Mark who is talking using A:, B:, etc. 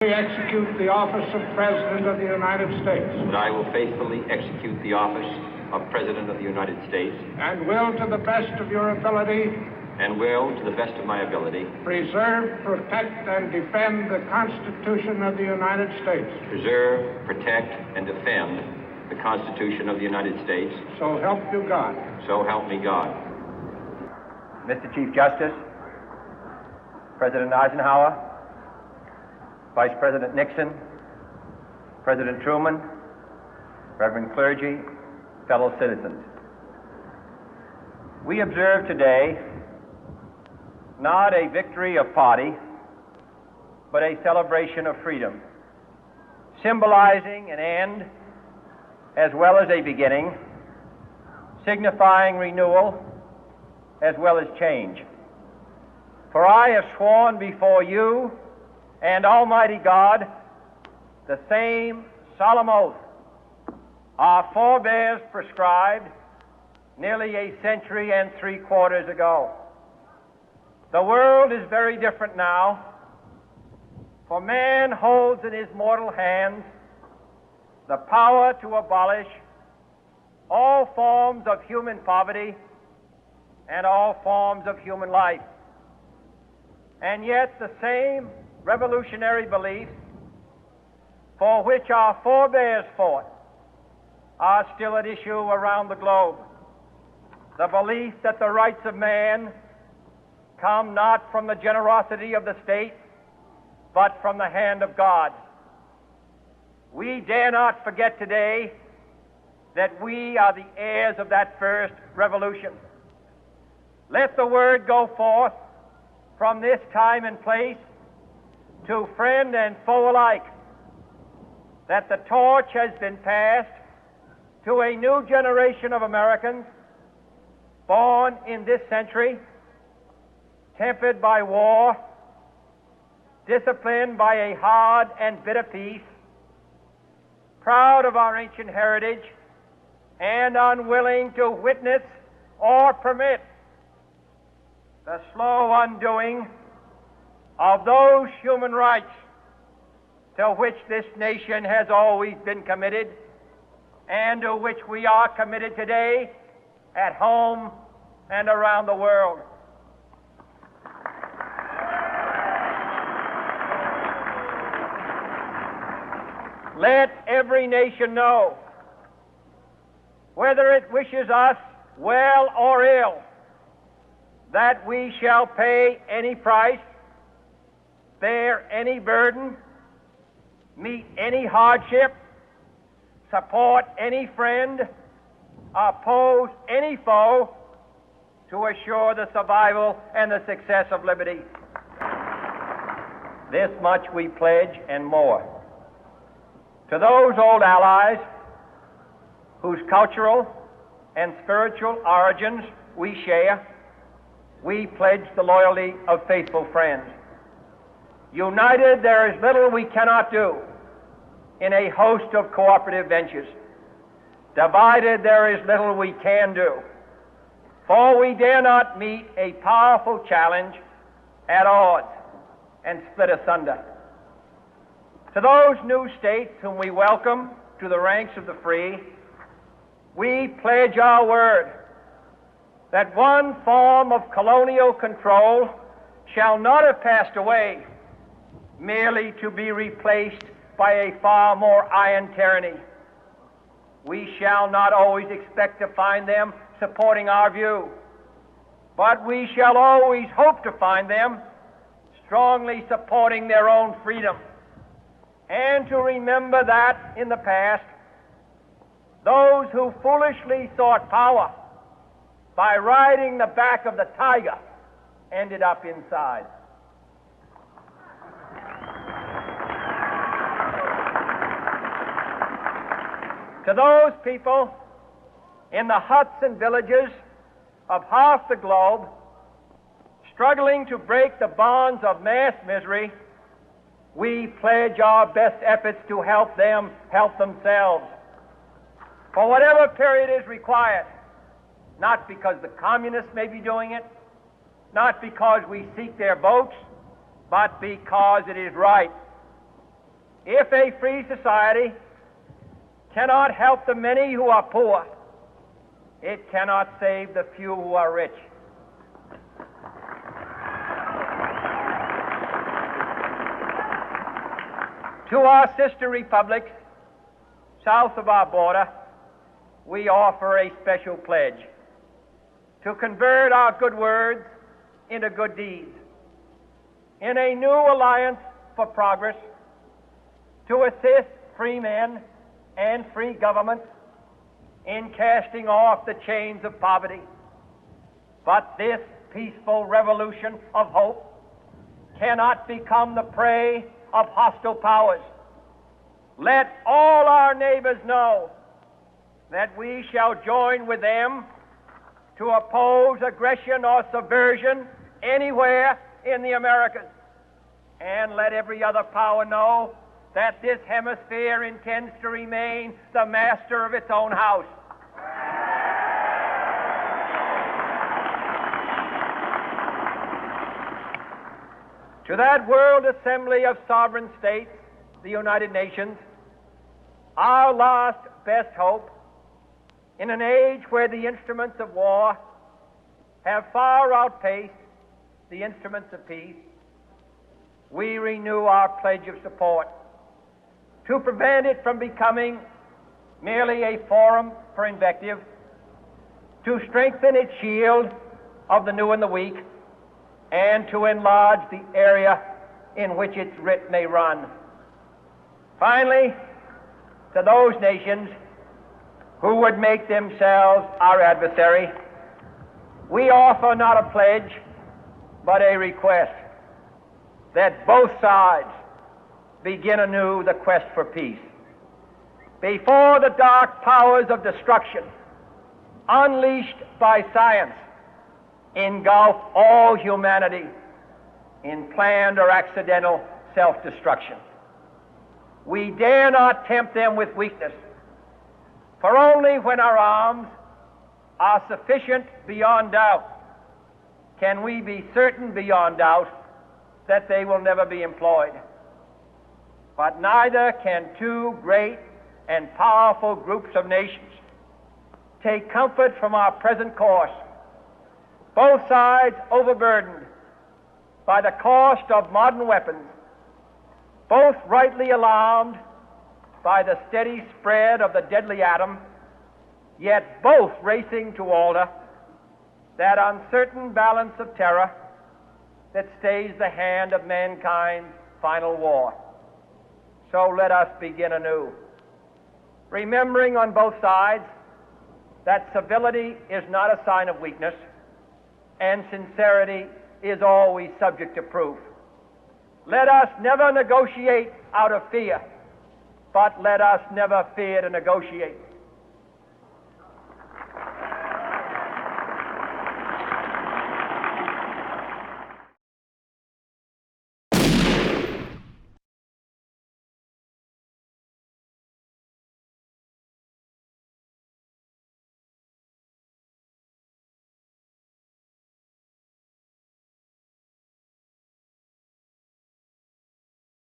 A: Execute the office of President of the United States.
B: That I will faithfully execute the office of President of the United States.
A: And will, to the best of your ability,
B: and will, to the best of my ability,
A: preserve, protect, and defend the Constitution of the United States.
B: Preserve, protect, and defend the Constitution of the United States.
A: So help you God.
B: So help me God.
C: Mr. Chief Justice, President Eisenhower, Vice President Nixon, President Truman, Reverend clergy, fellow citizens. We observe today not a victory of party, but a celebration of freedom, symbolizing an end as well as a beginning, signifying renewal as well as change. For I have sworn before you and Almighty God the same solemn oath our forebears prescribed nearly a century and 3/4 ago. The world is very different now, for man holds in his mortal hands the power to abolish all forms of human poverty and all forms of human life. And yet the same revolutionary beliefs for which our forebears fought are still at issue around the globe. The belief that the rights of man come not from the generosity of the state, but from the hand of God. We dare not forget today that we are the heirs of that first revolution. Let the word go forth from this time and place to friend and foe alike that the torch has been passed to a new generation of Americans born in this century, tempered by war, disciplined by a hard and bitter peace, proud of our ancient heritage, and unwilling to witness or permit the slow undoing of those human rights to which this nation has always been committed and to which we are committed today at home and around the world. Let every nation know, whether it wishes us well or ill, that we shall pay any price, bear any burden, meet any hardship, support any friend, oppose any foe to assure the survival and the success of liberty. This much we pledge and more. To those old allies whose cultural and spiritual origins we share, we pledge the loyalty of faithful friends. United, there is little we cannot do in a host of cooperative ventures. Divided, there is little we can do, for we dare not meet a powerful challenge at odds and split asunder. To those new states whom we welcome to the ranks of the free, we pledge our word that one form of colonial control shall not have passed away merely to be replaced by a far more iron tyranny. We shall not always expect to find them supporting our view, but we shall always hope to find them strongly supporting their own freedom, and to remember that in the past, those who foolishly sought power by riding the back of the tiger ended up inside. To those people in the huts and villages of half the globe struggling to break the bonds of mass misery, we pledge our best efforts to help them help themselves for whatever period is required, not because the communists may be doing it, not because we seek their votes, but because it is right. If a free society cannot help the many who are poor, it cannot save the few who are rich. To our sister republics south of our border, we offer a special pledge to convert our good words into good deeds, in a new alliance for progress, to assist free men and free governments in casting off the chains of poverty. But this peaceful revolution of hope cannot become the prey of hostile powers. Let all our neighbors know that we shall join with them to oppose aggression or subversion anywhere in the Americas. And let every other power know that this hemisphere intends to remain the master of its own house. To that World Assembly of Sovereign States, the United Nations, our last best hope, in an age where the instruments of war have far outpaced the instruments of peace, we renew our pledge of support to prevent it from becoming merely a forum for invective, to strengthen its shield of the new and the weak, and to enlarge the area in which its writ may run. Finally, to those nations who would make themselves our adversary, we offer not a pledge, but a request that both sides begin anew the quest for peace. Before the dark powers of destruction, unleashed by science, engulf all humanity in planned or accidental self-destruction, we dare not tempt them with weakness, for only when our arms are sufficient beyond doubt can we be certain beyond doubt that they will never be employed. But neither can two great and powerful groups of nations take comfort from our present course, both sides overburdened by the cost of modern weapons, both rightly alarmed by the steady spread of the deadly atom, yet both racing to alter that uncertain balance of terror that stays the hand of mankind's final war. So let us begin anew, remembering on both sides that civility is not a sign of weakness, and sincerity is always subject to proof. Let us never negotiate out of fear, but let us never fear to negotiate.